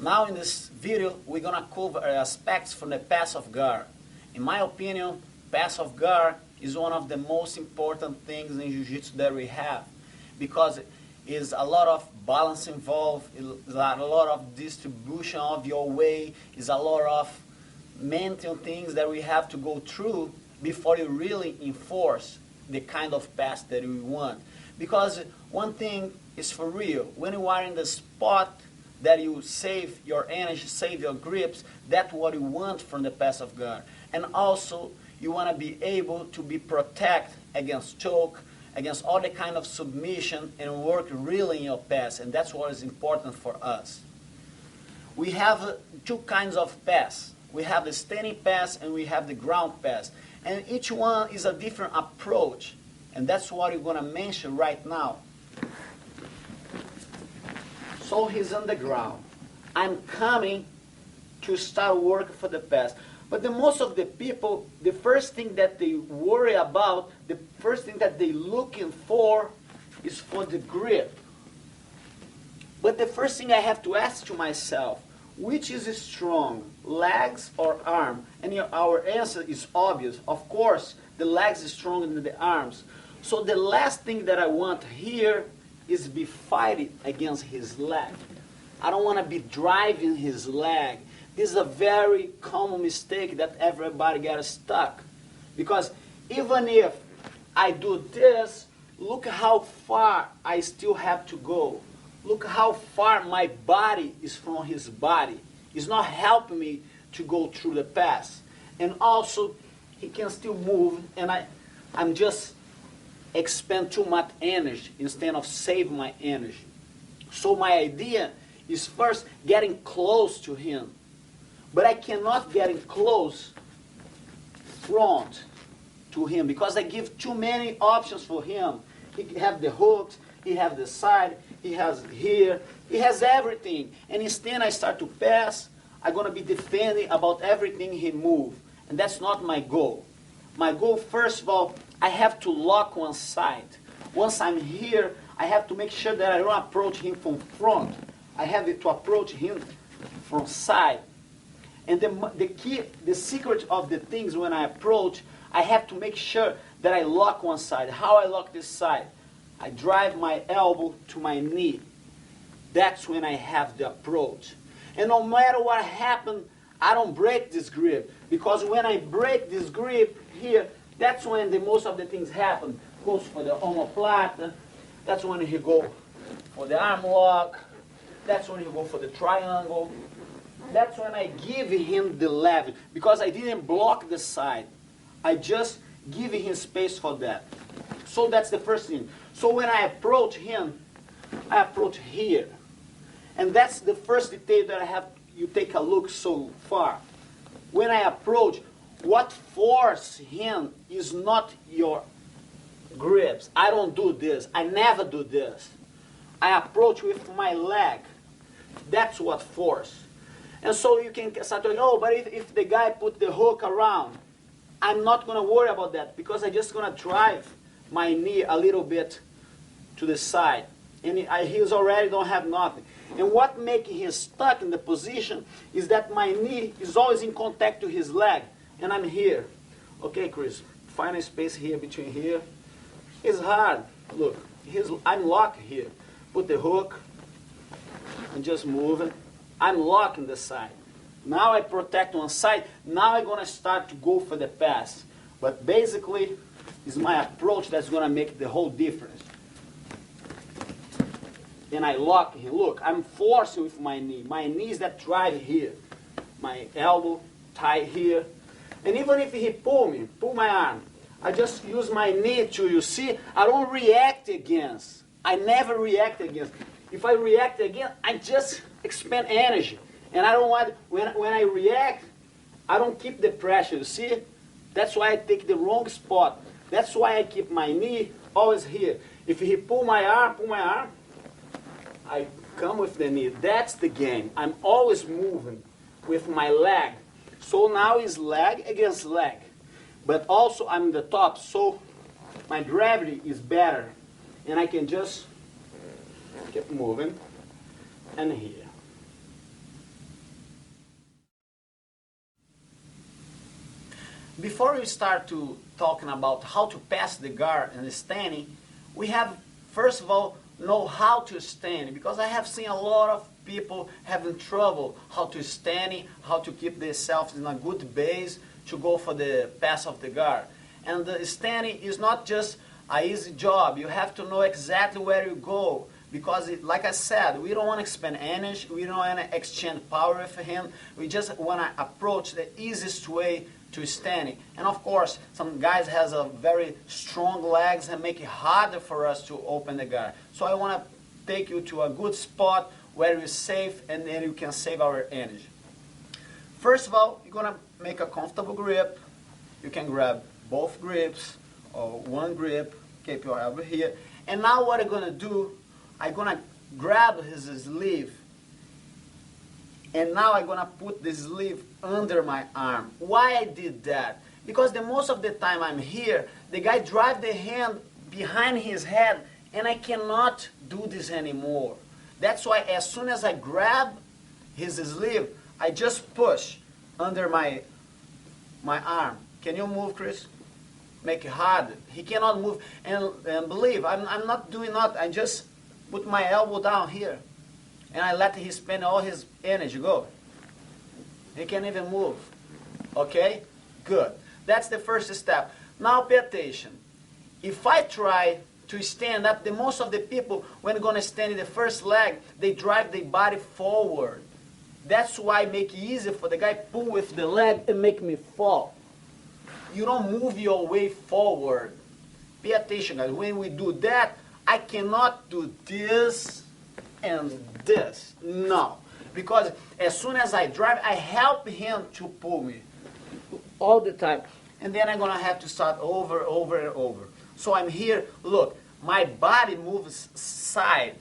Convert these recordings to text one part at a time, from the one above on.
Now in this video, we're gonna cover aspects from the pass of guard. In my opinion, pass of guard is one of the most important things in Jiu-Jitsu that we have, because it is a lot of balance involved, is a lot of distribution of your weight, is a lot of mental things that we have to go through before you really enforce the kind of pass that we want. Because one thing is for real, when you are in the spot that you save your energy, save your grips, that's what you want from the pass of guard. And also, you want to be able to be protect against choke, against all the kind of submission, and work really in your pass, and that's what is important for us. We have two kinds of pass. We have the standing pass and we have the ground pass. And each one is a different approach, and that's what we're going to mention right now. So he's on the ground. I'm coming to start working for the pass. But most of the people, the first thing that they worry about, the first thing that they're looking for is for the grip. But the first thing I have to ask to myself, which is strong, legs or arm? And our answer is obvious. Of course, the legs is stronger than the arms. So the last thing that I want here is be fighting against his leg. I don't want to be driving his leg. This is a very common mistake that everybody gets stuck. Because even if I do this, look how far I still have to go. Look how far my body is from his body. It's not helping me to go through the pass. And also, he can still move, and I'm just expend too much energy instead of save my energy. So my idea is first getting close to him. But I cannot get in close front to him because I give too many options for him. He have the hooks, he have the side, he has here, he has everything. And instead I start to pass, I'm going to be defending about everything he move. And that's not my goal. My goal, first of all, I have to lock one side. Once I'm here, I have to make sure that I don't approach him from front. I have to approach him from side. And the key, the secret of the things when I approach, I have to make sure that I lock one side. How I lock this side? I drive my elbow to my knee. That's when I have the approach. And no matter what happens, I don't break this grip. Because when I break this grip here, that's when most of the things happen. Goes for the omoplata. That's when he go for the arm lock. That's when he go for the triangle. That's when I give him the leverage. Because I didn't block the side. I just give him space for that. So that's the first thing. So when I approach him, I approach here. And that's the first detail that I have you take a look so far. When I approach, what force him is not your grips. I don't do this. I never do this. I approach with my leg. That's what force. And so you can start to, oh, but if the guy put the hook around, I'm not going to worry about that because I'm just going to drive my knee a little bit to the side. And he's already don't have nothing. And what makes him stuck in the position is that my knee is always in contact to his leg. And I'm here. Okay, Chris, find a space here between here. It's hard. Look, I'm locked here. Put the hook. I'm just moving. I'm locking the side. Now I protect one side. Now I'm going to start to go for the pass. But basically, it's my approach that's going to make the whole difference. Then I lock him. Look, I'm forcing with my knee. My knees that drive here. My elbow tight here. And even if he pull my arm, I just use my knee to, you see, I don't react against. I never react against. If I react again, I just expend energy. And I don't want, when I react, I don't keep the pressure, you see? That's why I take the wrong spot. That's why I keep my knee always here. If he pull my arm, I come with the knee. That's the game. I'm always moving with my leg. So now it's leg against leg. But also I'm in the top, so my gravity is better. And I can just keep moving. And here. before we start to talking about how to pass the guard and the standing, we have, first of all, know how to stand, because I have seen a lot of people having trouble how to stand, how to keep themselves in a good base to go for the pass of the guard. And the standing is not just an easy job. You have to know exactly where you go, because like I said, we don't want to expend energy, we don't want to exchange power with him, we just want to approach the easiest way to standing. And of course, some guys has a very strong legs and make it harder for us to open the guard. So I want to take you to a good spot where you're safe and then you can save our energy. First of all, you're going to make a comfortable grip. You can grab both grips or one grip, keep your elbow here. And now what I'm going to do, I'm going to grab his sleeve. And now I'm going to put the sleeve under my arm. Why I did that? Because the most of the time I'm here, the guy drive the hand behind his head and I cannot do this anymore. That's why as soon as I grab his sleeve, I just push under my arm. Can you move, Chris? Make it hard. He cannot move. And believe, I'm not doing nothing. I just put my elbow down here. And I let him spend all his energy go. He can't even move. Okay? Good. That's the first step. Now pay attention. If I try to stand up, the most of the people, when they're going to stand in the first leg, they drive their body forward. That's why I make it easy for the guy pull with the leg and make me fall. You don't move your way forward. Pay attention, guys. When we do that, I cannot do this and this. No. Because as soon as I drive, I help him to pull me. All the time. And then I'm going to have to start over, and over. So I'm here. Look, my body moves side.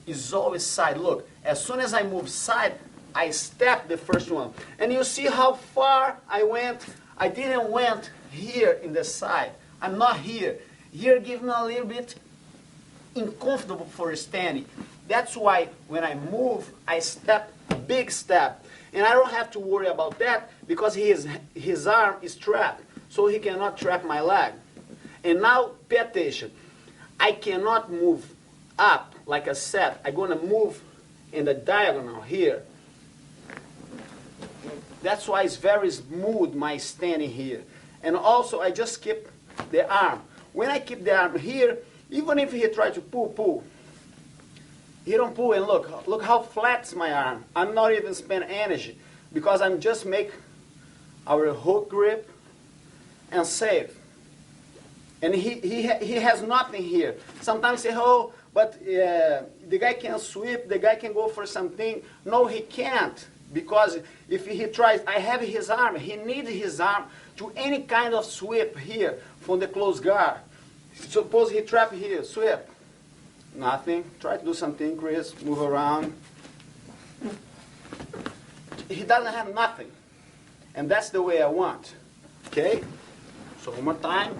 It's always side. Look, as soon as I move side, I step the first one. And you see how far I went? I didn't went here in the side. I'm not here. Here gives me a little bit uncomfortable for standing. That's why when I move, I step a big step. And I don't have to worry about that because his arm is trapped. So he cannot trap my leg. And now pay attention. I cannot move up like I said. I'm going to move in the diagonal here. That's why it's very smooth, my standing here. And also I just keep the arm. When I keep the arm here, even if he tries to pull, he don't pull, and look how flat's my arm. I'm not even spend energy because I'm just make our hook grip and save. And he has nothing here. Sometimes say, oh, but the guy can sweep, the guy can go for something. No, he can't. Because if he tries, I have his arm. He needs his arm to any kind of sweep here from the close guard. Suppose he trap here, sweep. Nothing. Try to do something, Chris. Move around. He doesn't have nothing. And that's the way I want. Okay? So one more time.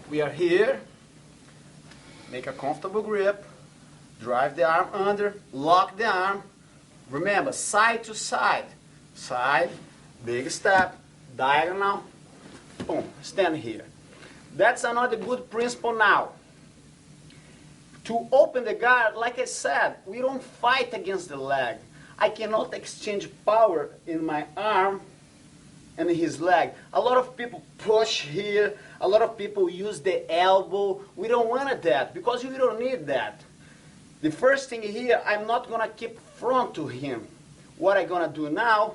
We are here. Make a comfortable grip. Drive the arm under. Lock the arm. Remember, side to side. Side, big step, diagonal. Boom. Stand here. That's another good principle now. To open the guard, like I said, we don't fight against the leg. I cannot exchange power in my arm and his leg. A lot of people push here. A lot of people use the elbow. We don't want that because we don't need that. The first thing here, I'm not going to keep front to him. What I'm going to do now,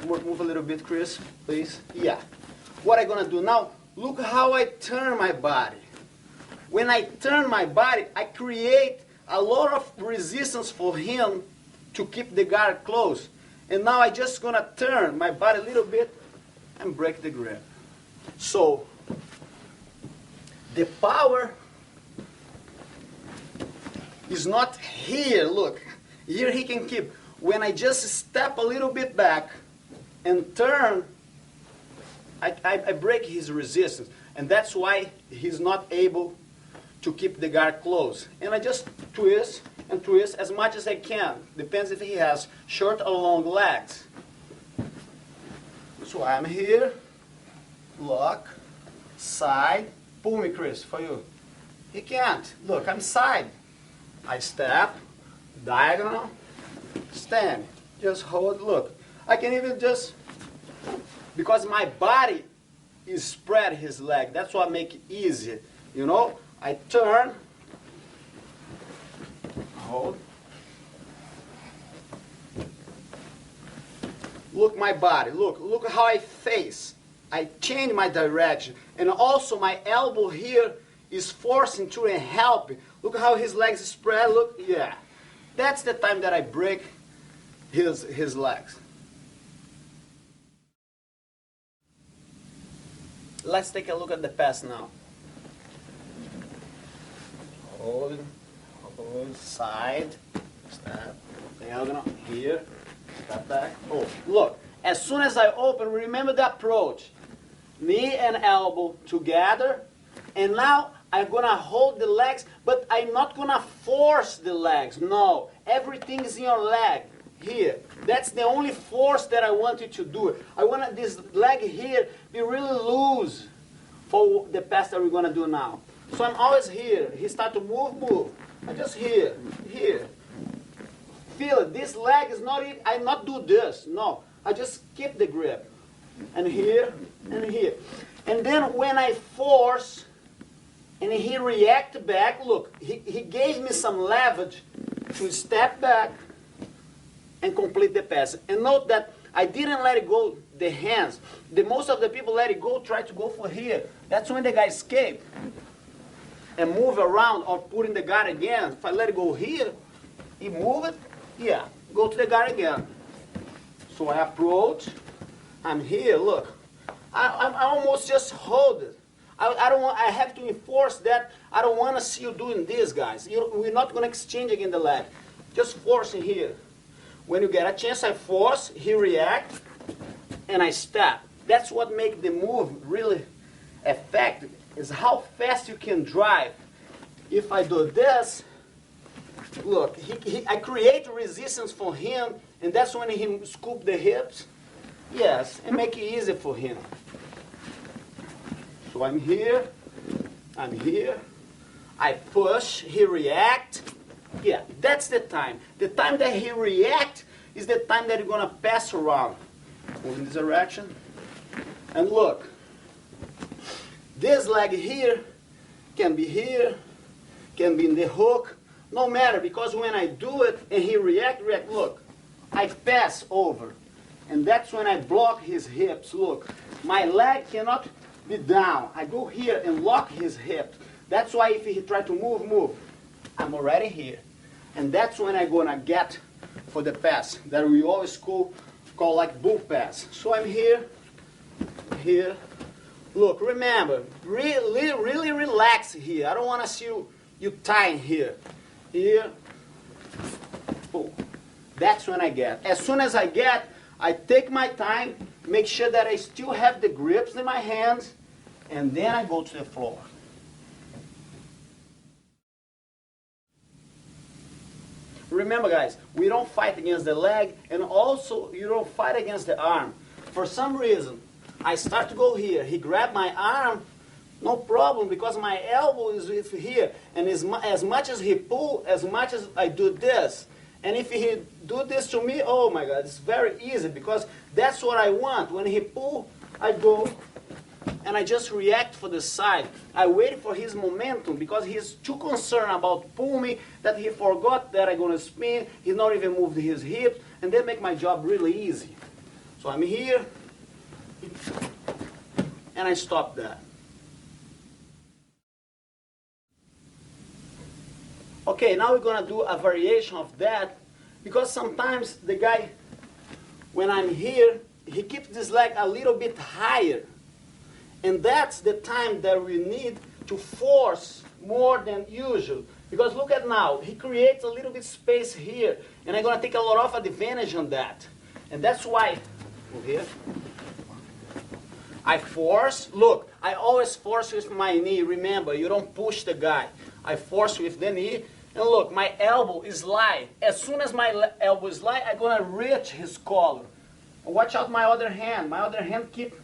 move a little bit, Chris, please. Yeah. What I'm going to do now, look how I turn my body. When I turn my body, I create a lot of resistance for him to keep the guard close. And now I'm just going to turn my body a little bit and break the grip. So, the power is not here. Look, here he can keep. When I just step a little bit back and turn, I break his resistance. And that's why he's not able to keep the guard close. And I just twist and twist as much as I can. Depends if he has short or long legs. So I'm here. lock, side, pull me, Chris, for you. He can't. Look, I'm side. I step, diagonal, stand. Just hold, look. I can even just, because my body is spread his leg. That's what make it easy. You know, I turn, hold. Look my body, look how I face. I change my direction. And also my elbow here is forcing through and helping. Look how his legs spread, look, yeah. That's the time that I break his legs. Let's take a look at the pass now. Hold, side, step, diagonal, here, step back. Oh, look, as soon as I open, remember the approach. Knee and elbow together, and now I'm gonna hold the legs, but I'm not gonna force the legs. No, everything is in your leg, here. That's the only force that I want you to do. I want this leg here be really loose for the pass that we're gonna do now. So I'm always here. He start to move. I just here. Feel it. This leg is not even, I not do this. No, I just keep the grip. And here, and here. And then when I force, and he react back, look, he gave me some leverage to step back and complete the pass. And note that I didn't let it go the hands. Most of the people let it go, try to go for here. That's when the guy escape and move around or put in the guard again. If I let it go here, he move it, yeah, go to the guard again. So I approach, I'm here, look. I almost just hold it. I don't want, I have to enforce that. I don't want to see you doing this, guys. We're not going to exchange again the leg. Just forcing here. When you get a chance, I force, he react, and I step. That's what makes the move really effective, is how fast you can drive. If I do this, look, I create resistance for him, and that's when he scoop the hips. Yes, and make it easy for him. So I'm here, I push, he react. Yeah, that's the time. The time that he react is the time that you're gonna pass around. Move in this direction. And look, this leg here, can be in the hook, no matter, because when I do it and he react, look, I pass over. And that's when I block his hips, look. My leg cannot be down. I go here and lock his hips. That's why if he try to move, I'm already here. And that's when I'm gonna get for the pass that we always call like bull pass. So I'm here. Look, remember, really relax here. I don't want to see you tying here. Here. Boom. That's when I get. As soon as I get, I take my time, make sure that I still have the grips in my hands, and then I go to the floor. Remember, guys, we don't fight against the leg, and also you don't fight against the arm. For some reason, I start to go here. He grabbed my arm, no problem, because my elbow is with here. And as much as he pull, as much as I do this. And if he do this to me, oh my God, it's very easy, because that's what I want. When he pull, I go, and I just react for the side. I wait for his momentum, because he's too concerned about pull me that he forgot that I'm going to spin. He's not even moved his hips, and that make my job really easy. So I'm here, and I stop that. Okay, now we're going to do a variation of that, because sometimes the guy, when I'm here, he keeps this leg a little bit higher. And that's the time that we need to force more than usual. Because look at now, he creates a little bit space here, and I'm going to take a lot of advantage on that. And that's why, move here, I force. Look, I always force with my knee. Remember, you don't push the guy. I force with the knee. And look, my elbow is light. As soon as my elbow is light, I'm going to reach his collar. Watch out my other hand. My other hand keep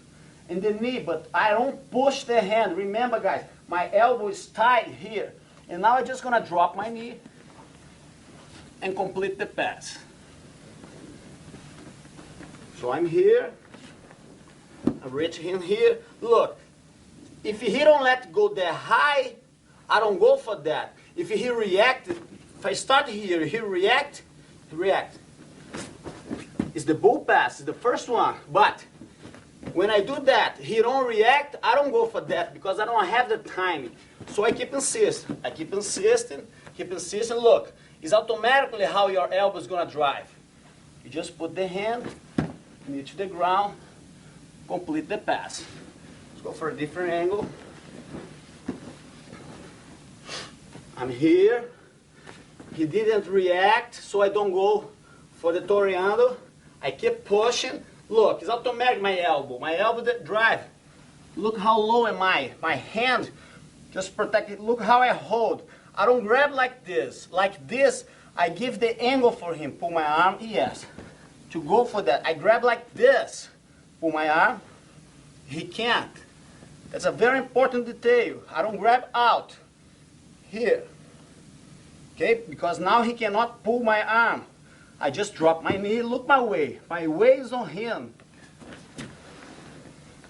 in the knee, but I don't push the hand. Remember, guys, my elbow is tight here. And now I'm just going to drop my knee and complete the pass. So I'm here. I reach him here. Look, if he don't let go that high, I don't go for that. If he react, if I start here, he react. It's the bull pass, it's the first one. But when I do that, he don't react, I don't go for that because I don't have the timing. So I keep insisting. I keep insisting, keep insisting. Look, it's automatically how your elbow is going to drive. You just put the hand, knee to the ground, complete the pass. Let's go for a different angle. I'm here. He didn't react, so I don't go for the toreando. I keep pushing. Look, it's automatic, my elbow that drive. Look how low am I? My hand just protect it. Look how I hold. I don't grab like this. Like this, I give the angle for him. Pull my arm, yes. To go for that, I grab like this. Pull my arm, he can't. That's a very important detail. I don't grab out. Here. Okay, because now he cannot pull my arm. I just drop my knee, look my way. My way is on him.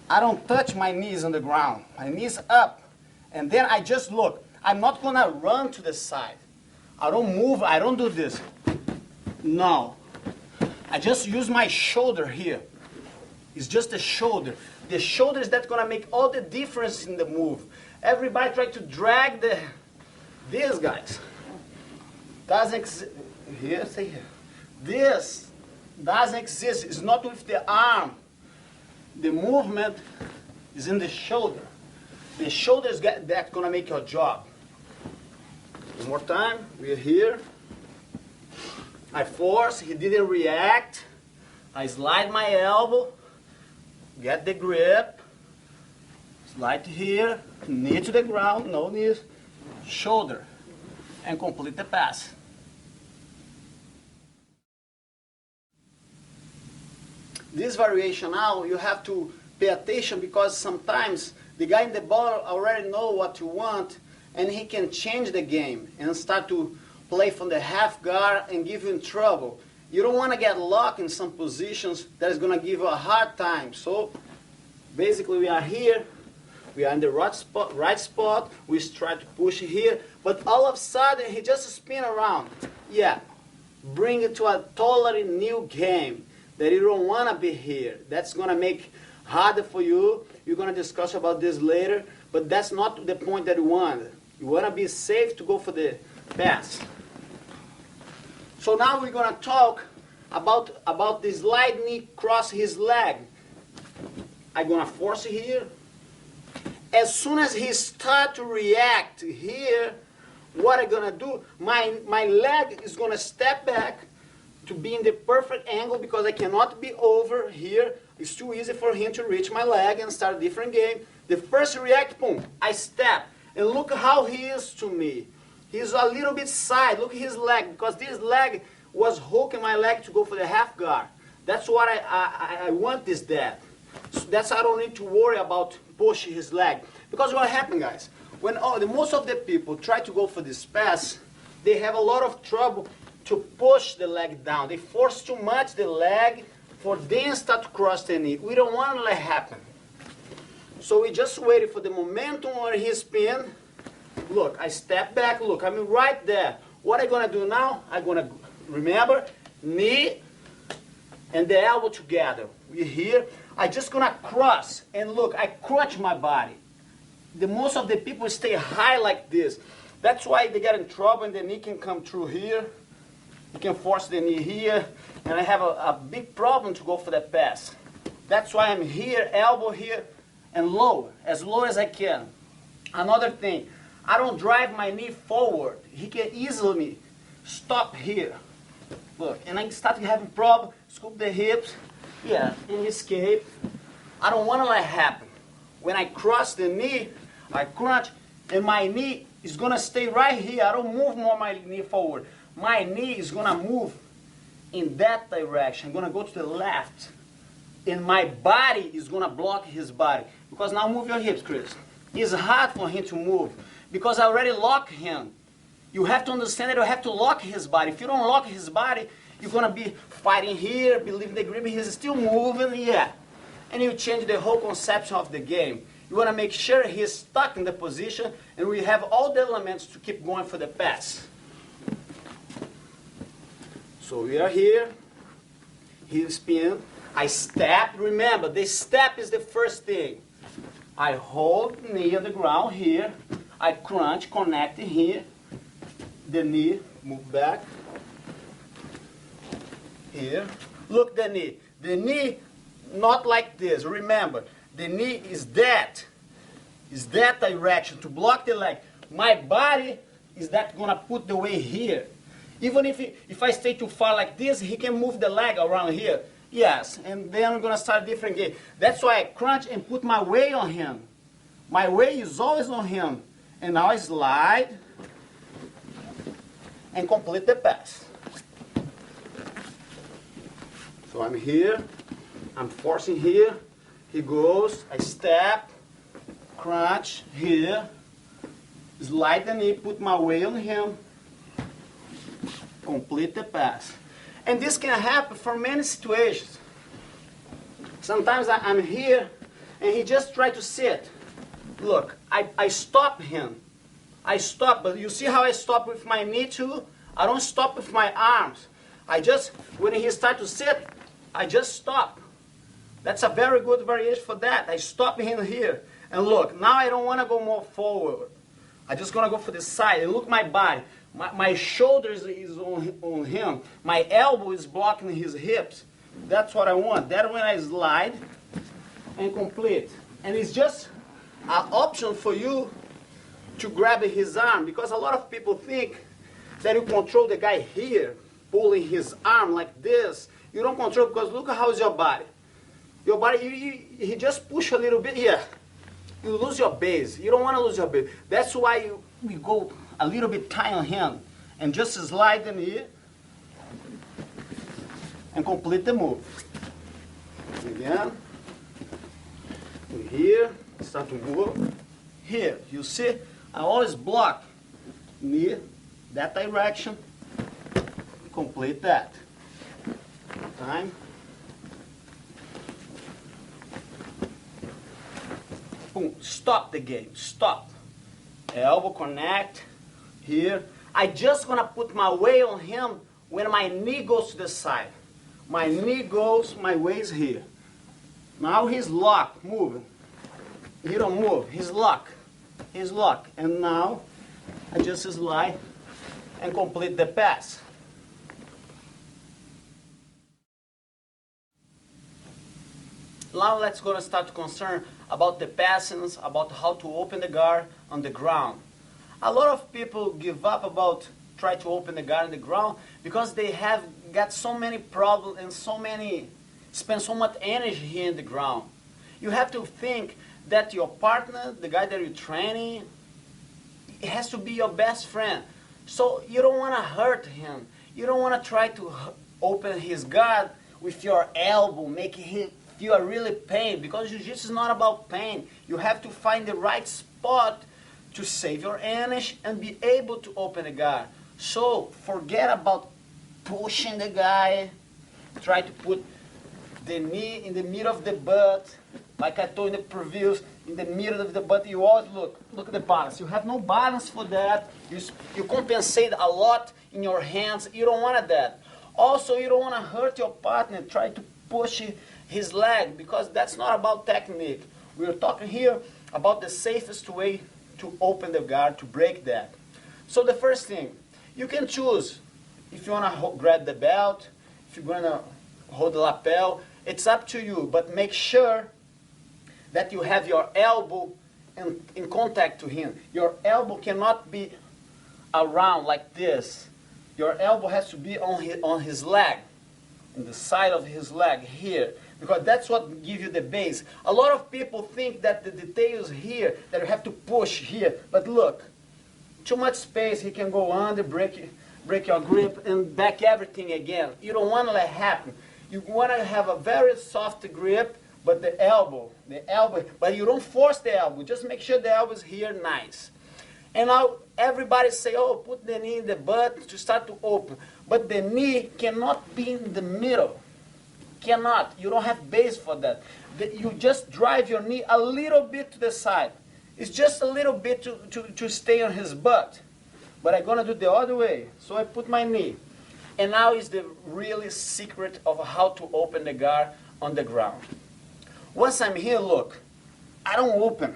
I don't touch my knees on the ground. My knees up. And then I just look. I'm not going to run to the side. I don't move. I don't do this. No. I just use my shoulder here. It's just the shoulder. The shoulder is that's going to make all the difference in the move. Everybody try to drag these guys. Doesn't exist. Here, say here. This doesn't exist. It's not with the arm. The movement is in the shoulder. The shoulder is that's going to make your job. One more time. We're here. I force. He didn't react. I slide my elbow. Get the grip. Slide here. Knee to the ground. No knees. Shoulder. And complete the pass. This variation now, you have to pay attention because sometimes the guy in the ball already know what you want and he can change the game and start to play from the half guard and give you in trouble. You don't want to get locked in some positions that is going to give you a hard time. So basically we are here, we are in the right spot, we try to push here, but all of a sudden he just spin around. Yeah, bring it to a totally new game. That you don't want to be here. That's going to make harder for you. You're going to discuss about this later, but that's not the point that you want. You want to be safe to go for the pass. So now we're going to talk about the slide knee cross his leg. I'm going to force it here. As soon as he start to react here, what I'm going to do, my leg is going to step back to be in the perfect angle because I cannot be over here. It's too easy for him to reach my leg and start a different game. The first react, boom, I step. And look how he is to me. He's a little bit side. Look at his leg because this leg was hooking my leg to go for the half guard. That's what I want this that. So that's I don't need to worry about pushing his leg. Because what happened, guys? When most of the people try to go for this pass, they have a lot of trouble to push the leg down. They force too much the leg for then start to cross the knee. We don't want to let happen. So we just waited for the momentum where he spin. Look, I step back. Look, I'm right there. What I'm going to do now, I'm going to, remember, knee and the elbow together. We're here. I'm just going to cross. And look, I crunch my body. Most of the people stay high like this. That's why they get in trouble and the knee can come through here. You can force the knee here, and I have a big problem to go for that pass. That's why I'm here, elbow here, and low as I can. Another thing, I don't drive my knee forward. He can easily stop here. Look, and I start having problem, scoop the hips, yeah, and escape. I don't want to let it happen. When I cross the knee, I crunch, and my knee is going to stay right here. I don't move more my knee forward. My knee is going to move in that direction. I'm going to go to the left. and my body is going to block his body. Because now move your hips, Chris. It's hard for him to move because I already locked him. You have to understand that you have to lock his body. If you don't lock his body, you're going to be fighting here, believe the grip, he's still moving, yeah. And you change the whole conception of the game. You want to make sure he's stuck in the position and we have all the elements to keep going for the pass. So we are here, heel spin, I step, remember the step is the first thing. I hold knee on the ground here, I crunch, connect here, the knee, move back, here, look the knee not like this, remember, the knee is that direction to block the leg. My body is that gonna put the weight here. Even if I stay too far like this, he can move the leg around here. Yes, and then I'm gonna start a different game. That's why I crunch and put my weight on him. My weight is always on him. And now I slide and complete the pass. So I'm here, I'm forcing here, he goes, I step, crunch here, slide the knee, put my weight on him, complete the pass. And this can happen for many situations. Sometimes I'm here and he just tries to sit. Look, I stop him. I stop, but you see how I stop with my knee too? I don't stop with my arms. I just, when he starts to sit, I just stop. That's a very good variation for that. I stop him here. And look, now I don't want to go more forward. I'm just going to go for the side. And look my body. My shoulders is on him. My elbow is blocking his hips. That's what I want. That when I slide and complete. And it's just an option for you to grab his arm. Because a lot of people think that you control the guy here, pulling his arm like this. You don't control because look how's your body. Your body, he just push a little bit here. You lose your base. You don't want to lose your base. That's why we go a little bit tight on him and just slide the knee and complete the move. Again. Here, start to move. Here, you see, I always block knee, that direction, complete that. Time. Boom, stop the game, stop. Elbow connect, here. I just gonna put my weight on him when my knee goes to the side. My knee goes, my weight is here. Now he's locked, moving. He don't move, he's locked. He's locked. And now I just slide and complete the pass. Now let's go and start to concern about the passings, about how to open the guard on the ground. A lot of people give up about try to open the guard on the ground because they have got so many problems and spend so much energy here in the ground. You have to think that your partner, the guy that you're training, it has to be your best friend. So you don't want to hurt him. You don't want to try to open his guard with your elbow, making him feel a really pain, because jiu-jitsu is not about pain. You have to find the right spot to save your energy and be able to open the guard. So forget about pushing the guy. Try to put the knee in the middle of the butt, like I told in the previews, in the middle of the butt. You always look at the balance. You have no balance for that. You compensate a lot in your hands. You don't want that. Also, you don't want to hurt your partner. Try to push his leg, because that's not about technique. We're talking here about the safest way to open the guard, to break that. So the first thing, you can choose if you want to grab the belt, if you're going to hold the lapel. It's up to you, but make sure that you have your elbow in contact to him. Your elbow cannot be around like this. Your elbow has to be on his leg, on the side of his leg here, because that's what gives you the base. A lot of people think that the details here, that you have to push here, but look, too much space, he can go under, break your grip, and back everything again. You don't want to let it happen. You want to have a very soft grip, but the elbow, but you don't force the elbow. Just make sure the elbow is here nice. And now everybody say, oh, put the knee in the butt to start to open. But the knee cannot be in the middle. Cannot. You don't have base for that. You just drive your knee a little bit to the side. It's just a little bit to stay on his butt. But I'm going to do the other way. So I put my knee. And now is the really secret of how to open the guard on the ground. Once I'm here, look, I don't open.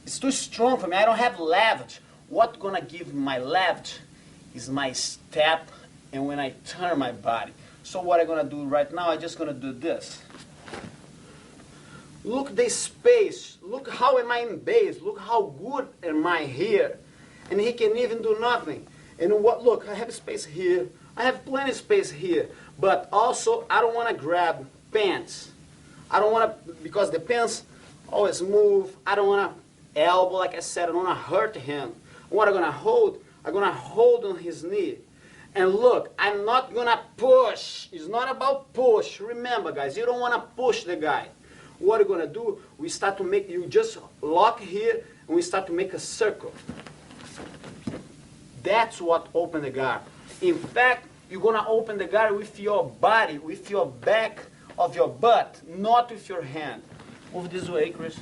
It's too strong for me. I don't have leverage. What's going to give my leverage is my step and when I turn my body. So what I'm going to do right now, I'm just going to do this. Look the space. Look how am I in base. Look how good am I here. And he can even do nothing. And what? Look, I have space here. I have plenty of space here. But also, I don't want to grab pants. I don't want to, because the pants always move. I don't want to elbow, like I said. I don't want to hurt him. What I'm going to hold, I'm going to hold on his knee. And look, I'm not going to push. It's not about push. Remember, guys, you don't want to push the guy. What you're going to do, we start to make, you just lock here, and we start to make a circle. That's what open the guard. In fact, you're going to open the guard with your body, with your back of your butt, not with your hand. Move this way, Chris.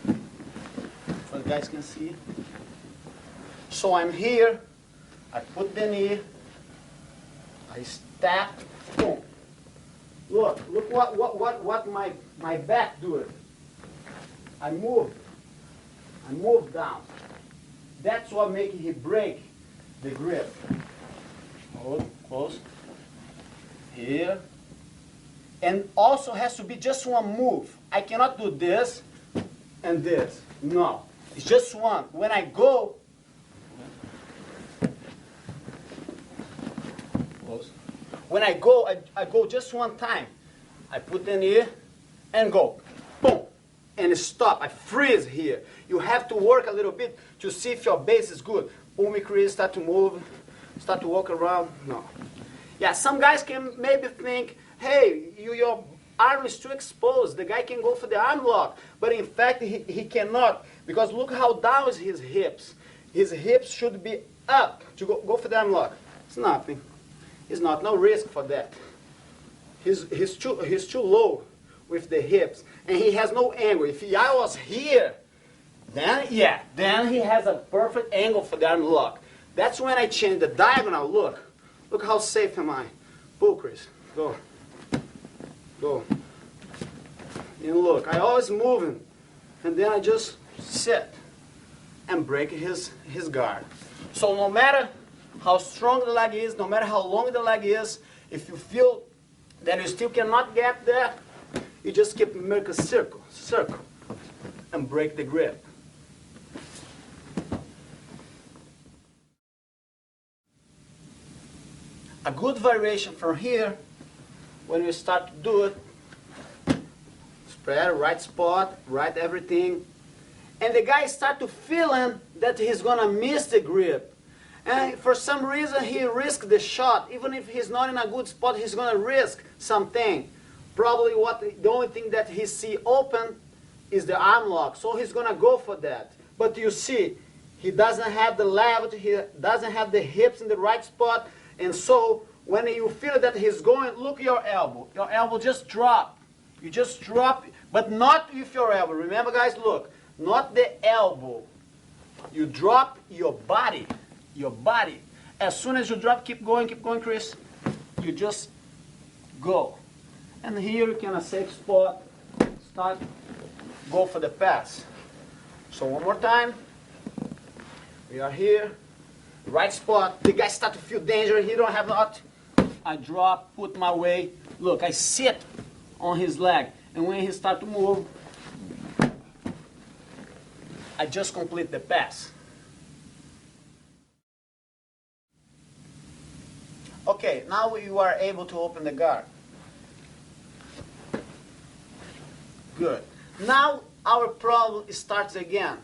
So the guys can see. So I'm here. I put the knee. I step. Boom. Look what my back doing. I move down. That's what making him break the grip. Hold, close. Here. And also has to be just one move. I cannot do this and this. No. It's just one. When I go, close. When I go, I go just one time. I put the knee and go. Boom. And stop. I freeze here. You have to work a little bit to see if your base is good. Boom, Chris, start to move. Start to walk around. No. Yeah, some guys can maybe think, hey, your arm is too exposed. The guy can go for the arm lock. But in fact, he cannot. Because look how down is his hips. His hips should be up to go for the arm lock. It's nothing. It's not. No risk for that. He's too low with the hips. And he has no angle. If I was here, then he has a perfect angle for the arm lock. That's when I change the diagonal. Look how safe am I. Pull, Chris. Go. Go. And look, I always moving. And then I just sit and break his guard. So no matter how strong the leg is, no matter how long the leg is, if you feel that you still cannot get there, you just keep make a circle, and break the grip. A good variation from here, when you start to do it, spread, right spot, right everything, and the guy start to feeling that he's gonna miss the grip. And for some reason he risks the shot. Even if he's not in a good spot, he's gonna risk something. Probably the only thing that he see open is the arm lock. So he's gonna go for that. But you see, he doesn't have the leverage, he doesn't have the hips in the right spot. And so when you feel that he's going, look at your elbow. Your elbow just drop. You just drop, but not with your elbow. Remember, guys, look, not the elbow. You drop your body. Your body. As soon as you drop, keep going, Chris. You just go. And here you can, a safe spot, start, go for the pass. So one more time. We are here. Right spot. The guy start to feel danger. He don't have not. I drop, put my weight. Look, I sit on his leg. And when he start to move, I just complete the pass. Okay, now you are able to open the guard. Good. Now our problem starts again.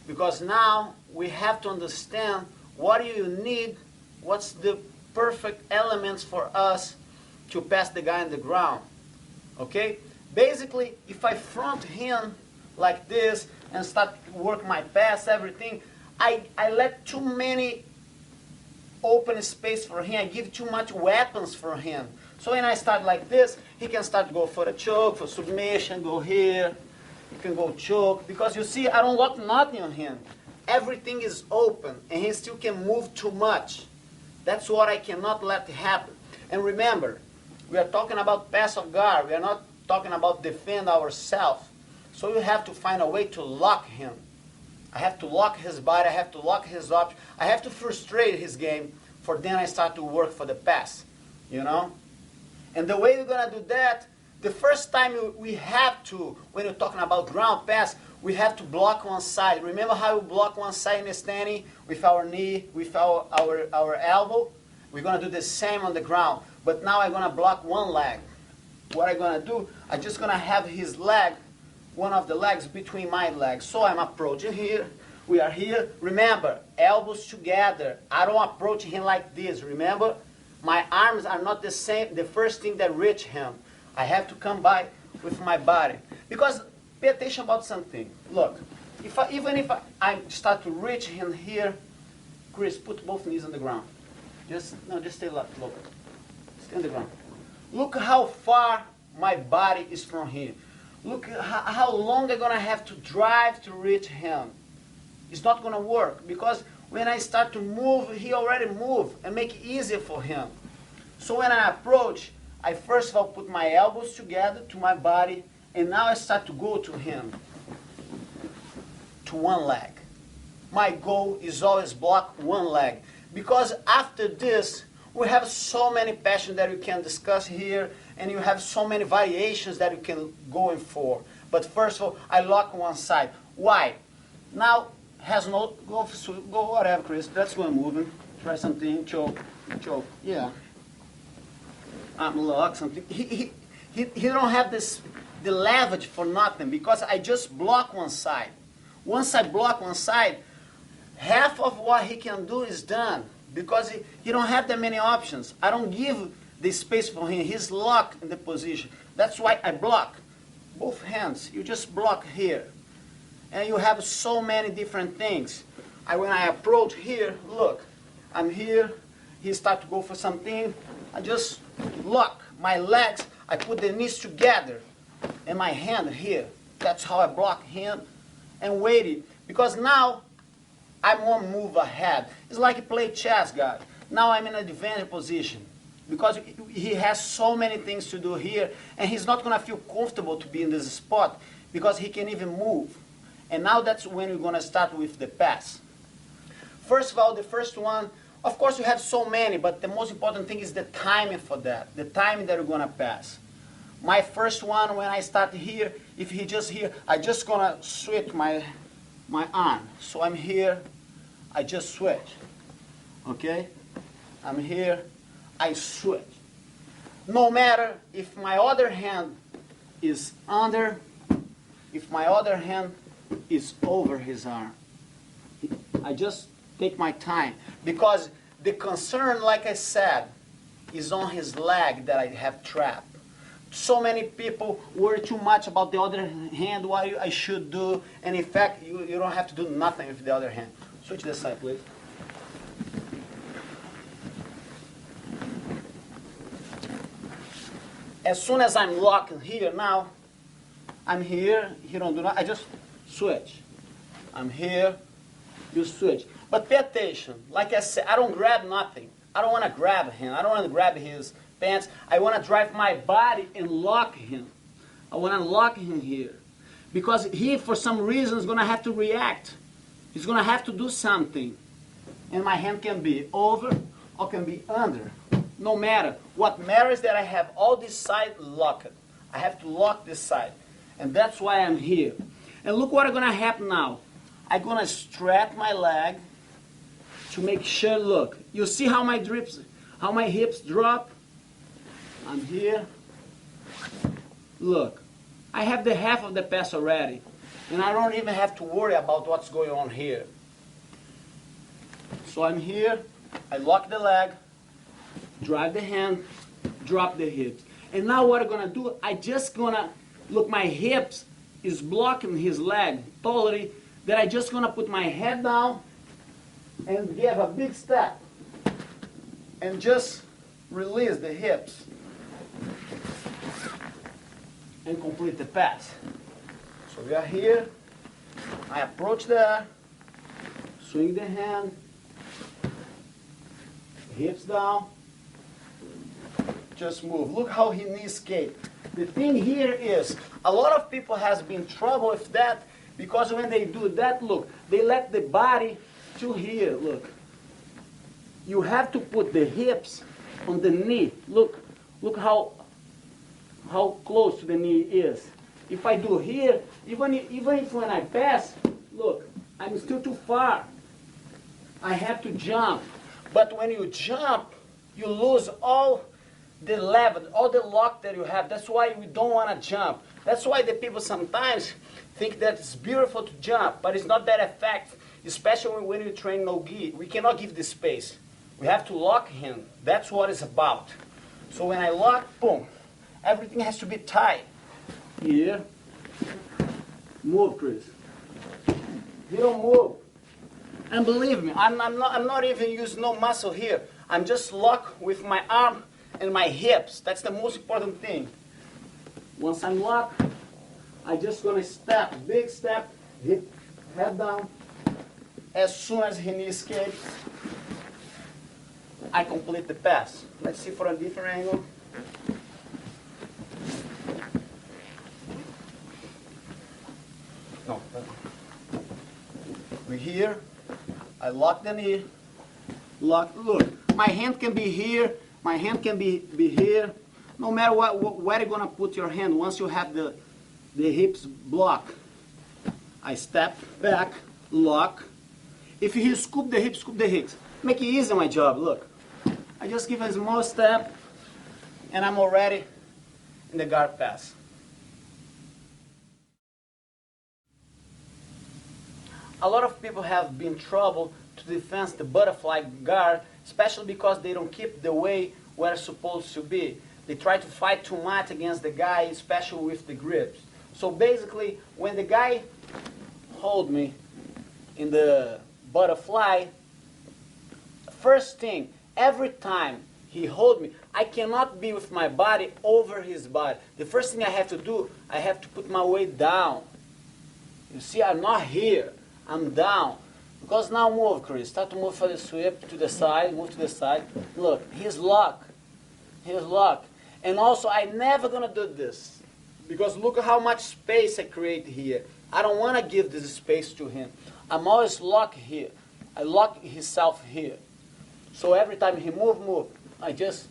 Because now we have to understand what do you need, what's the perfect elements for us to pass the guy on the ground. Okay? Basically, if I front him like this and start work my pass, everything, I let too many open space for him. I give too much weapons for him. So when I start like this, he can start go for a choke, for submission, go here. He can go choke. Because you see, I don't lock nothing on him. Everything is open, and he still can move too much. That's what I cannot let happen. And remember, we are talking about pass of guard. We are not talking about defend ourselves. So you have to find a way to lock him. I have to lock his body. I have to lock his option. I have to frustrate his game. For then I start to work for the pass. You know? And the way we're going to do that, the first time we have to, when you're talking about ground pass, we have to block one side. Remember how we block one side in the standing? With our knee, with our elbow? We're going to do the same on the ground. But now I'm going to block one leg. What I'm going to do, I'm just going to have his leg, one of the legs between my legs. So I'm approaching here. We are here. Remember, elbows together. I don't approach him like this. Remember? My arms are not the same, the first thing that reach him. I have to come by with my body. Because, pay attention about something. Look, even if I start to reach him here, Chris, put both knees on the ground. Just stay low. Stay on the ground. Look how far my body is from him. Look how long I'm going to have to drive to reach him. It's not going to work because when I start to move, he already moved and make it easier for him. So when I approach, I first of all put my elbows together to my body, and now I start to go to him, to one leg. My goal is always block one leg. Because after this, we have so many passions that we can discuss here, and you have so many variations that you can go in for. But first of all, I lock one side. Why? Now, has no, go whatever, Chris. Let's go moving. Try something, choke. Yeah. Lock something. He don't have this, the leverage for nothing because I just block one side. Once I block one side, half of what he can do is done because he don't have that many options. I don't give the space for him. He's locked in the position. That's why I block. Both hands. You just block here. And you have so many different things. When I approach here, look, I'm here. He start to go for something. I just lock my legs. I put the knees together and my hand here. That's how I block him and wait it. Because now I'm one move ahead. It's like you play chess, guys. Now I'm in an advantage position because he has so many things to do here, and he's not going to feel comfortable to be in this spot because he can even move. And now that's when we're going to start with the pass. First of all, the first one, of course you have so many, but the most important thing is the timing for that, the timing that we're going to pass. My first one, when I start here, if he just here, I just going to switch my arm. So I'm here, I just switch. Okay? I'm here, I switch. No matter if my other hand is under, if my other hand is over his arm. I just take my time because the concern, like I said, is on his leg that I have trapped. So many people worry too much about the other hand, what I should do, and in fact, you don't have to do nothing with the other hand. Switch this side, please. As soon as I'm locking here now, I'm here, he don't do nothing, I just switch. I'm here, you switch. But pay attention, like I said, I don't grab nothing. I don't want to grab him. I don't want to grab his pants. I want to drive my body and lock him. I want to lock him here. Because he, for some reason, is going to have to react. He's going to have to do something. And my hand can be over or can be under. No matter. What matters is that I have all this side locked. I have to lock this side. And that's why I'm here. And look what's going to happen now. I'm going to strap my leg to make sure, look. You see how my hips drop? I'm here. Look. I have the half of the pass already. And I don't even have to worry about what's going on here. So I'm here. I lock the leg. Drive the hand. drop the hips. And now what I'm gonna do, I just gonna, look, my hips is blocking his leg totally, then I just gonna put my head down and give a big step. And just release the hips. And complete the pass. So we are here, I approach there, swing the hand, hips down, just move. Look how he knee skate. The thing here is, a lot of people has been trouble with that because when they do that, look, they let the body to here, look. You have to put the hips on the knee. Look how close to the knee is. If I do here, even if when I pass, look, I'm still too far. I have to jump. But when you jump, you lose all the level, all the lock that you have. That's why we don't want to jump. That's why the people sometimes think that it's beautiful to jump, but it's not that effective, especially when you train no gi. We cannot give the space. We have to lock him. That's what it's about. So when I lock, boom, everything has to be tight. Here. Move, Chris. You don't move. And believe me, I'm not even using no muscle here. I'm just locked with my arm and my hips. That's the most important thing. Once I'm locked, I just gonna step, big step, hip, head down. As soon as he knee escapes, I complete the pass. Let's see for a different angle. No. We're here. I lock the knee. Lock. Look, my hand can be here. My hand can be here. No matter where you're gonna put your hand. Once you have the hips blocked, I step back, lock. If you scoop the hips. Make it easy my job. Look, I just give a small step, and I'm already in the guard pass. A lot of people have been trouble to defend the butterfly guard, especially because they don't keep the way where it's supposed to be. They try to fight too much against the guy, especially with the grips. So basically, when the guy hold me in the butterfly, first thing, every time he hold me, I cannot be with my body over his body. The first thing I have to do, I have to put my weight down. You see, I'm not here. I'm down. Because now move, Chris. Start to move for the sweep to the side. Move to the side. Look, he's locked. He's locked. And also, I'm never going to do this. Because look how much space I create here. I don't want to give this space to him. I'm always locked here. I lock himself here. So every time he move, I just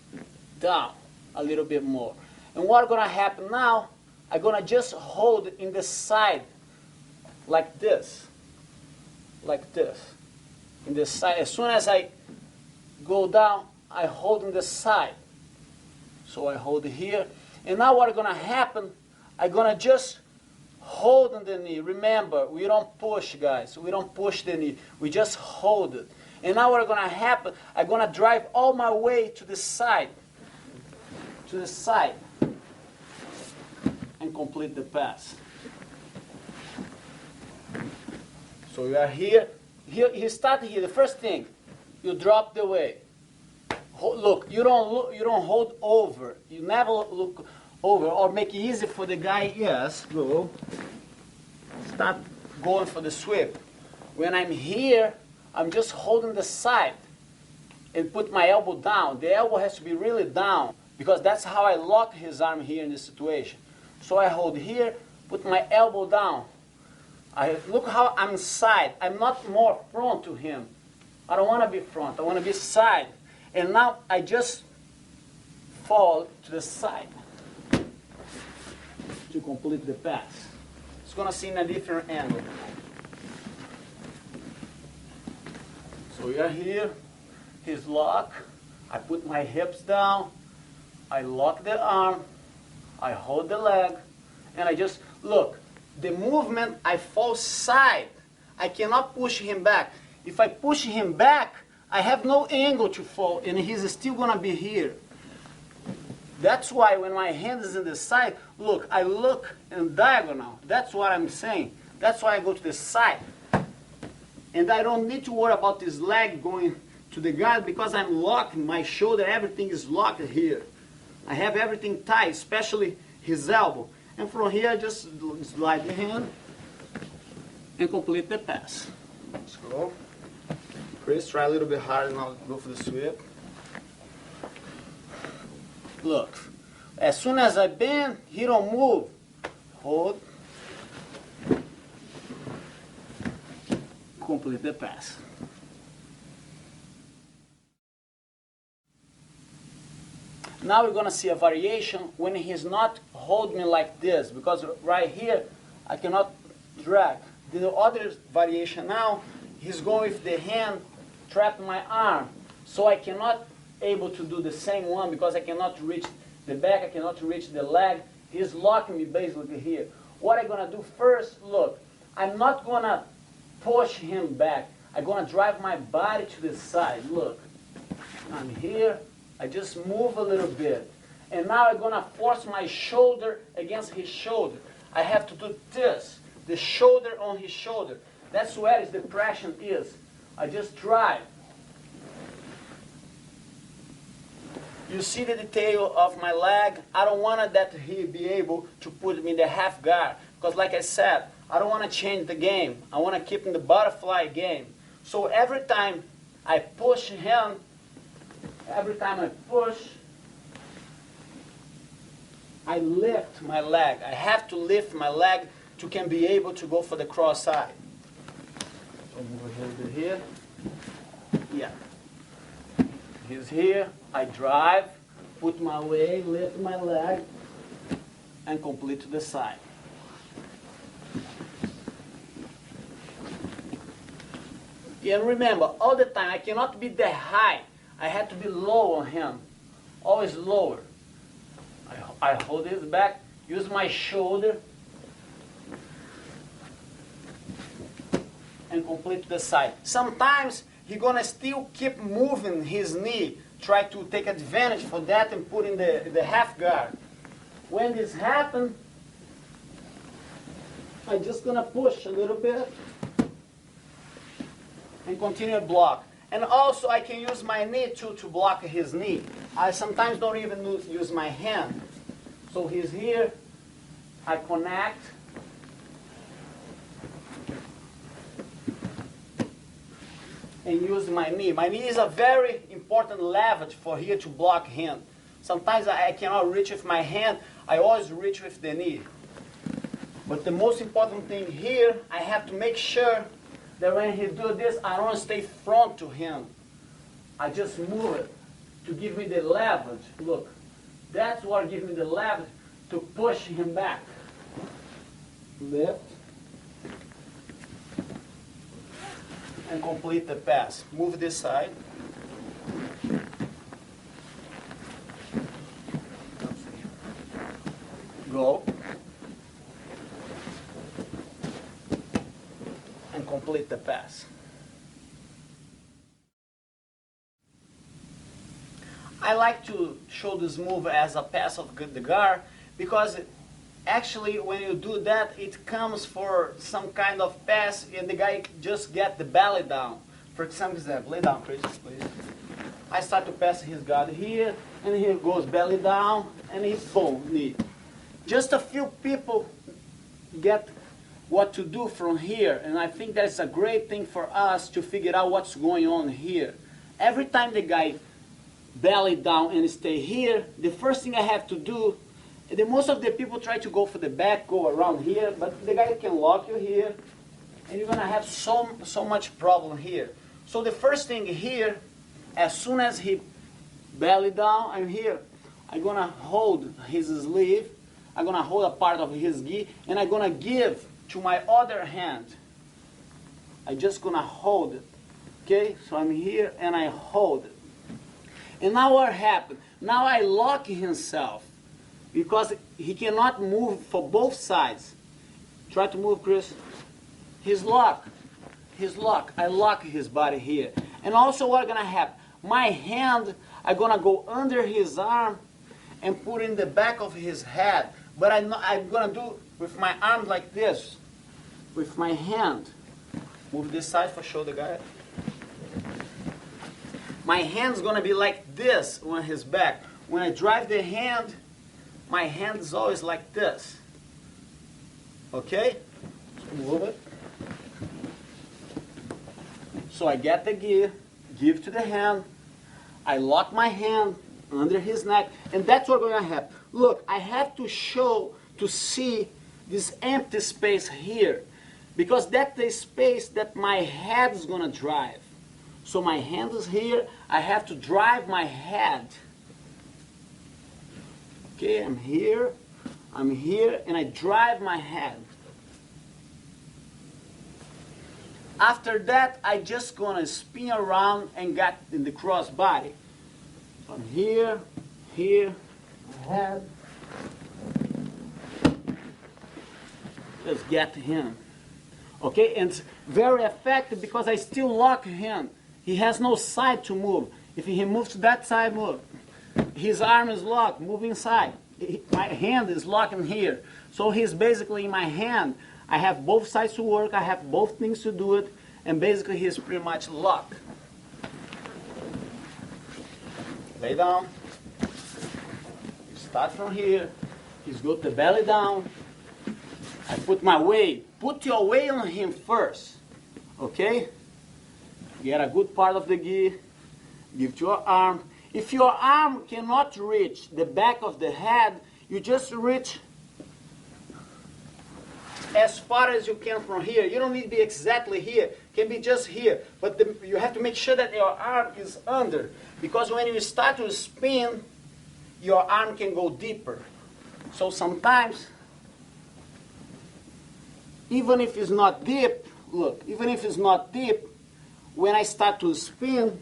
down a little bit more. And what's going to happen now, I'm going to just hold in the side like this. Like this. In the side. As soon as I go down, I hold in the side. So I hold here. And now what's going to happen, I'm going to just hold on the knee. Remember, we don't push, guys. We don't push the knee. We just hold it. And now what's going to happen, I'm going to drive all my way to the side. To the side. And complete the pass. So we are here. You start here. The first thing, you drop the weight. Look, you don't hold over. You never look over or make it easy for the guy. Yes, go. Start going for the sweep. When I'm here, I'm just holding the side and put my elbow down. The elbow has to be really down because that's how I lock his arm here in this situation. So I hold here, put my elbow down. Look how I'm side. I'm not more front to him. I don't want to be front. I want to be side. And now I just fall to the side to complete the pass. It's going to see in a different angle. So we are here. He's locked. I put my hips down. I lock the arm. I hold the leg. And I just, look. The movement, I fall side. I cannot push him back. If I push him back, I have no angle to fall, and he's still going to be here. That's why when my hand is in the side, look, I look in diagonal. That's what I'm saying. That's why I go to the side. And I don't need to worry about this leg going to the guard because I'm locking my shoulder. Everything is locked here. I have everything tight, especially his elbow. And from here, I just slide the hand and complete the pass. Let's go. Chris, try a little bit harder and I'll go for the sweep. Look, as soon as I bend, he don't move. Hold. Complete the pass. Now we're going to see a variation when he's not holding me like this, because right here I cannot drag. The other variation now, he's going with the hand trapping my arm, so I cannot able to do the same one because I cannot reach the back, I cannot reach the leg. He's locking me basically here. What I'm going to do first, look, I'm not going to push him back. I'm going to drive my body to the side. Look, I'm here. I just move a little bit. And now I'm going to force my shoulder against his shoulder. I have to do this, the shoulder on his shoulder. That's where the pressure is. I just drive. You see the detail of my leg. I don't want that he be able to put me in the half guard. Because like I said, I don't want to change the game. I want to keep in the butterfly game. So every time I push him, every time I push, I lift my leg. I have to lift my leg to can be able to go for the cross side. So move over here. Yeah. He's here. I drive, put my weight, lift my leg, and complete to the side. And remember, all the time, I cannot be that high. I have to be low on him. Always lower. I hold his back, use my shoulder, and complete to the side. Sometimes he's going to still keep moving his knee, try to take advantage for that and put in the half guard. When this happens, I'm just going to push a little bit and continue to block. And also I can use my knee too to block his knee. I sometimes don't even use my hand. So he's here, I connect, and use my knee. My knee is a very important leverage for here to block him. Sometimes I cannot reach with my hand, I always reach with the knee. But the most important thing here, I have to make sure that when he do this, I don't stay front to him. I just move it to give me the leverage. Look, that's what gives me the leverage to push him back. Lift. And complete the pass. Move this side. Go. And complete the pass. I like to show this move as a pass of the guard because actually when you do that, it comes for some kind of pass and the guy just get the belly down. For example, lay down, Chris, please. I start to pass his guard here, and he goes belly down, and he boom, knee. Just a few people get what to do from here, and I think that's a great thing for us to figure out what's going on here. Every time the guy belly down and stay here, the first thing I have to do, most of the people try to go for the back, go around here, but the guy can lock you here, and you're going to have so much problem here. So the first thing here, as soon as he belly down, I'm here, I'm going to hold his sleeve, I'm going to hold a part of his gi, and I'm going to give to my other hand. I'm just going to hold it. Okay, so I'm here and I hold it. And now what happened? Now I lock himself because he cannot move for both sides. Try to move, Chris. He's locked. He's locked. I lock his body here. And also what's going to happen? My hand, I'm going to go under his arm and put in the back of his head. But I'm going to do with my arm like this, with my hand. Move this side for show the guy. My hand's going to be like this on his back. When I drive the hand, my hand is always like this. Okay? Move it. So I get the gear, give to the hand, I lock my hand under his neck, and that's what's going to happen. Look, I have to show, to see this empty space here, because that's the space that my head is going to drive. So my hand is here, I have to drive my head. Okay, I'm here, and I drive my head. After that, I just gonna spin around and get in the cross body. From here, head. Just get him. Okay, and it's very effective because I still lock him. He has no side to move. If he moves to that side, move. His arm is locked, move inside. My hand is locked in here. So he's basically in my hand. I have both sides to work, I have both things to do it, and basically he's pretty much locked. Lay down. You start from here. He's got the belly down. I put my weight. Put your weight on him first. Okay? Get a good part of the gi. Give to your arm. If your arm cannot reach the back of the head, you just reach as far as you can from here. You don't need to be exactly here. It can be just here. But you have to make sure that your arm is under. Because when you start to spin, your arm can go deeper. So sometimes, even if it's not deep, look, even if it's not deep, when I start to spin,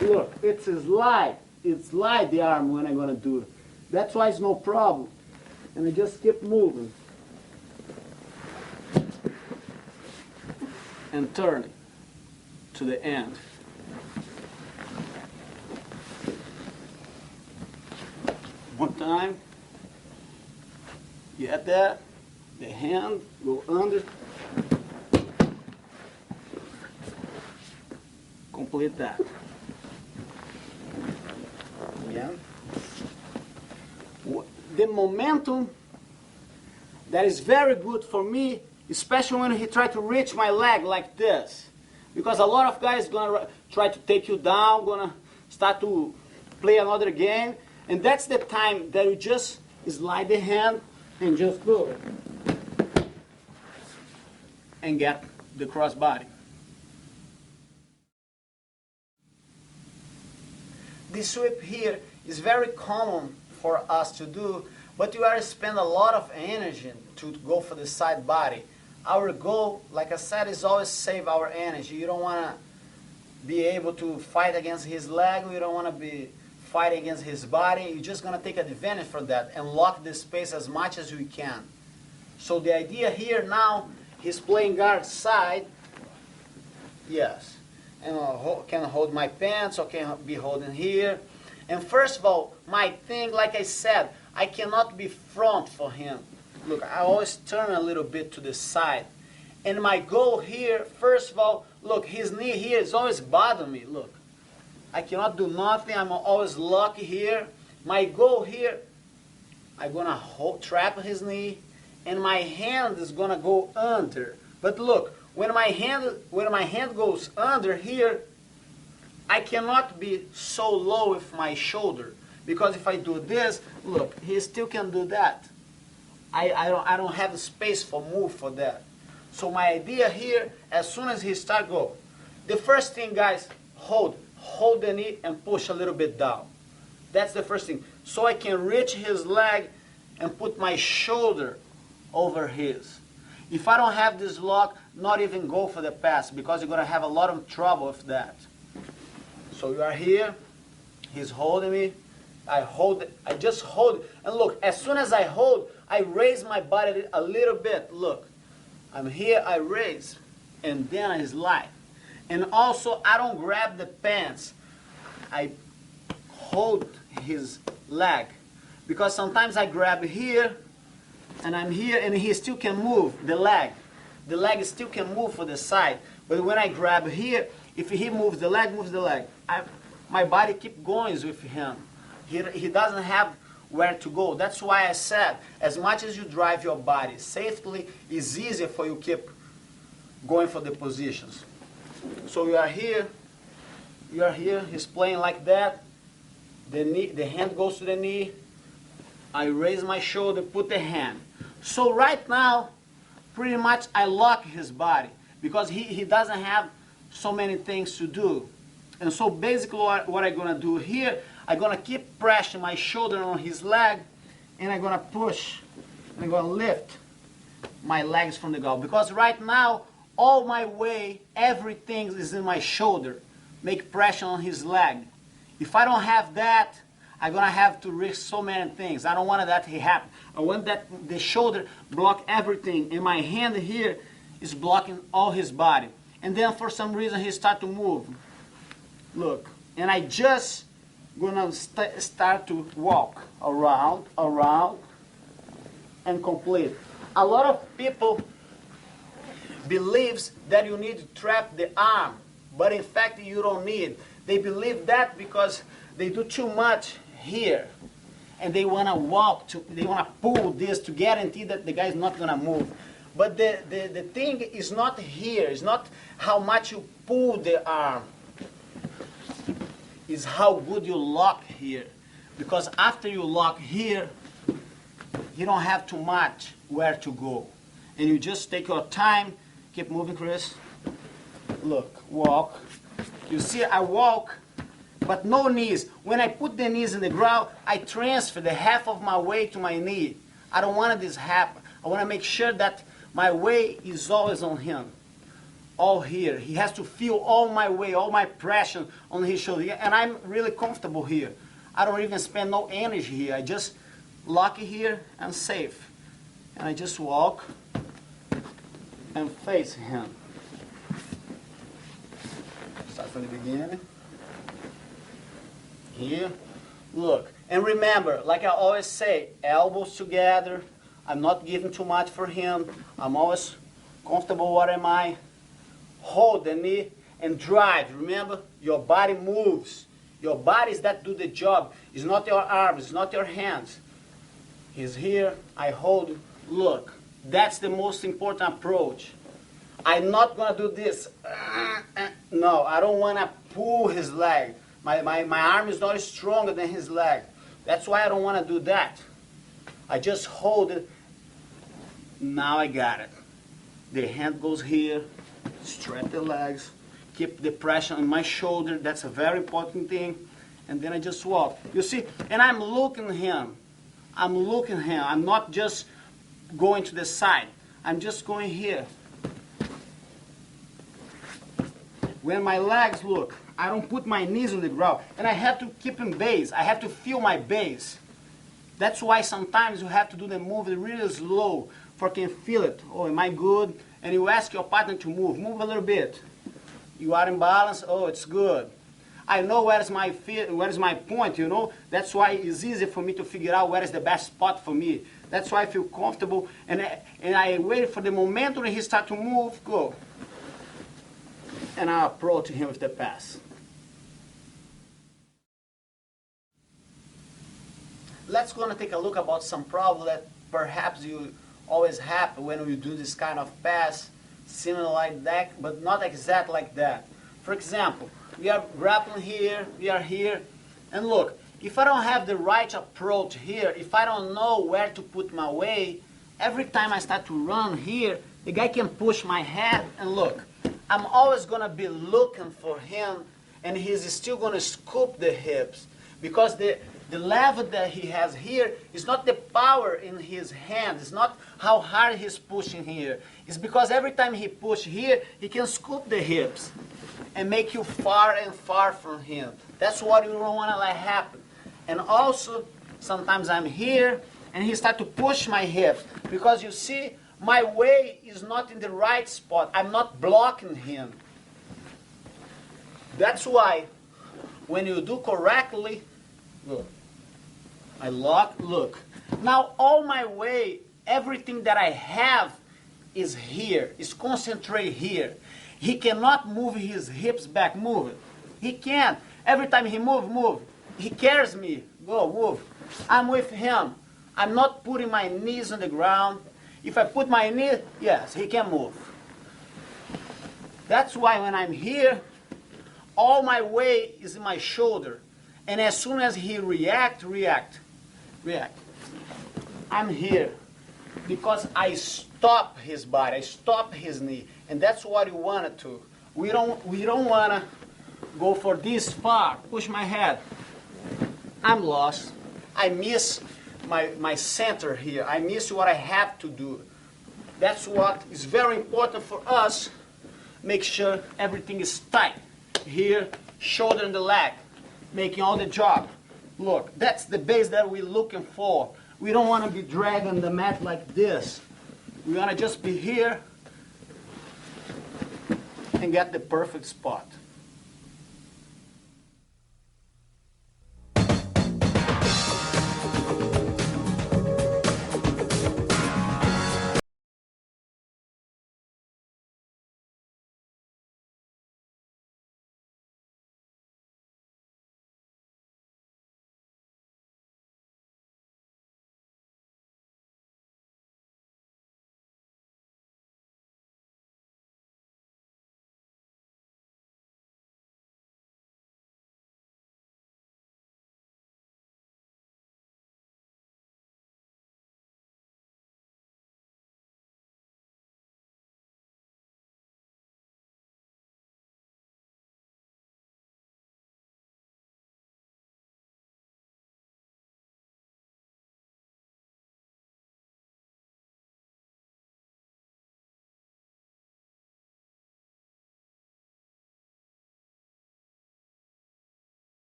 look, it's slide. It slide the arm when I'm going to do it. That's why it's no problem. And I just keep moving. And turning to the end. One time. Get that. The hand go under. Complete that. Again. The momentum that is very good for me, especially when he try to reach my leg like this. Because a lot of guys gonna try to take you down, gonna start to play another game. And that's the time that you just slide the hand and just go. And get the cross body. This sweep here is very common for us to do, but you are spend a lot of energy to go for the side body. Our goal, like I said, is always save our energy. You don't want to be able to fight against his leg. You don't want to be fighting against his body. You're just going to take advantage for that and lock the space as much as you can. So the idea here now, he's playing guard side. Yes. And I can hold my pants, or can be holding here. And first of all, my thing, like I said, I cannot be front for him. Look, I always turn a little bit to the side. And my goal here, first of all, look, his knee here is always bothering me, look. I cannot do nothing, I'm always lucky here. My goal here, I'm gonna trap his knee, and my hand is gonna go under. But look, when my hand goes under here, I cannot be so low with my shoulder. Because if I do this, look, he still can do that. I don't have the space for move for that. So my idea here, as soon as he start go, the first thing, guys, hold the knee and push a little bit down. That's the first thing. So I can reach his leg and put my shoulder over his. If I don't have this lock, not even go for the pass, because you're going to have a lot of trouble with that. So you are here, he's holding me, I just hold, and look, as soon as I hold, I raise my body a little bit, look. I'm here, I raise, and then I slide. And also, I don't grab the pants. I hold his leg. Because sometimes I grab here, and I'm here, and he still can move the leg. The leg still can move for the side. But when I grab here, if he moves the leg, my body keep going with him. He doesn't have where to go. That's why I said, as much as you drive your body safely, it's easier for you keep going for the positions. So you are here, he's playing like that. The hand goes to the knee. I raise my shoulder, put the hand. So right now, pretty much I lock his body because he doesn't have so many things to do. And so basically what I'm going to do here, I'm going to keep pressing my shoulder on his leg, and I'm going to push, and I'm going to lift my legs from the ground. Because right now, all my weight, everything is in my shoulder. Make pressure on his leg. If I don't have that, I'm going to have to risk so many things. I don't want that to happen. I want that the shoulder block everything, and my hand here is blocking all his body. And then for some reason he start to move. Look, and I just gonna start to walk around, and complete. A lot of people believes that you need to trap the arm, but in fact you don't need. They believe that because they do too much here, and they wanna they wanna pull this to guarantee that the guy is not gonna move. But the thing is not here. It's not how much you pull the arm. Is how good you lock here. Because after you lock here, you don't have too much where to go. And you just take your time. Keep moving, Chris. Look, walk. You see, I walk, but no knees. When I put the knees in the ground, I transfer the half of my weight to my knee. I don't want this to happen. I want to make sure that my weight is always on him. All here. He has to feel all my weight, all my pressure on his shoulder. And I'm really comfortable here. I don't even spend no energy here. I just lock it here and safe. And I just walk and face him. Start from the beginning. Here. Look. And remember, like I always say, elbows together. I'm not giving too much for him. I'm always comfortable. What am I? Hold the knee and drive. Remember, your body moves. Your body is that do the job. It's not your arms, it's not your hands. He's here, I hold. Look, that's the most important approach. I'm not going to do this. No, I don't want to pull his leg. My arm is not stronger than his leg. That's why I don't want to do that. I just hold it. Now I got it. The hand goes here. Stretch the legs, keep the pressure on my shoulder. That's a very important thing. And then I just walk. You see, and I'm looking at him. I'm looking at him. I'm not just going to the side. I'm just going here. When my legs look, I don't put my knees on the ground. And I have to keep in base. I have to feel my base. That's why sometimes you have to do the move really slow for can feel it. Oh, am I good? And you ask your partner to move. Move a little bit. You are in balance. Oh, it's good. I know where is my point, you know. That's why it's easy for me to figure out where is the best spot for me. That's why I feel comfortable. And I wait for the momentum when he start to move, go. And I approach him with the pass. Let's go and take a look about some problem that perhaps you always happen when we do this kind of pass, similar like that, but not exact like that. For example, we are grappling here, we are here, and look, if I don't have the right approach here, if I don't know where to put my weight, every time I start to run here, the guy can push my head, and look, I'm always going to be looking for him, and he's still going to scoop the hips, because the level that he has here is not the power in his hand. It's not how hard he's pushing here. It's because every time he pushes here, he can scoop the hips and make you far and far from him. That's what you don't want to let happen. And also, sometimes I'm here, and he starts to push my hips. Because you see, my weight is not in the right spot. I'm not blocking him. That's why, when you do correctly, look, I lock, look. Now all my weight, everything that I have is here, is concentrated here. He cannot move his hips back, move it. He can't. Every time he move. He carries me, go, move. I'm with him. I'm not putting my knees on the ground. If I put my knee, yes, he can move. That's why when I'm here, all my weight is in my shoulder. And as soon as he react. I'm here because I stop his body, I stop his knee. And that's what we want to. We don't want to go for this far, push my head. I'm lost. I miss my center here. I miss what I have to do. That's what is very important for us. Make sure everything is tight. Here, shoulder and the leg, making all the job. Look, that's the base that we're looking for. We don't want to be dragging the mat like this. We want to just be here and get the perfect spot.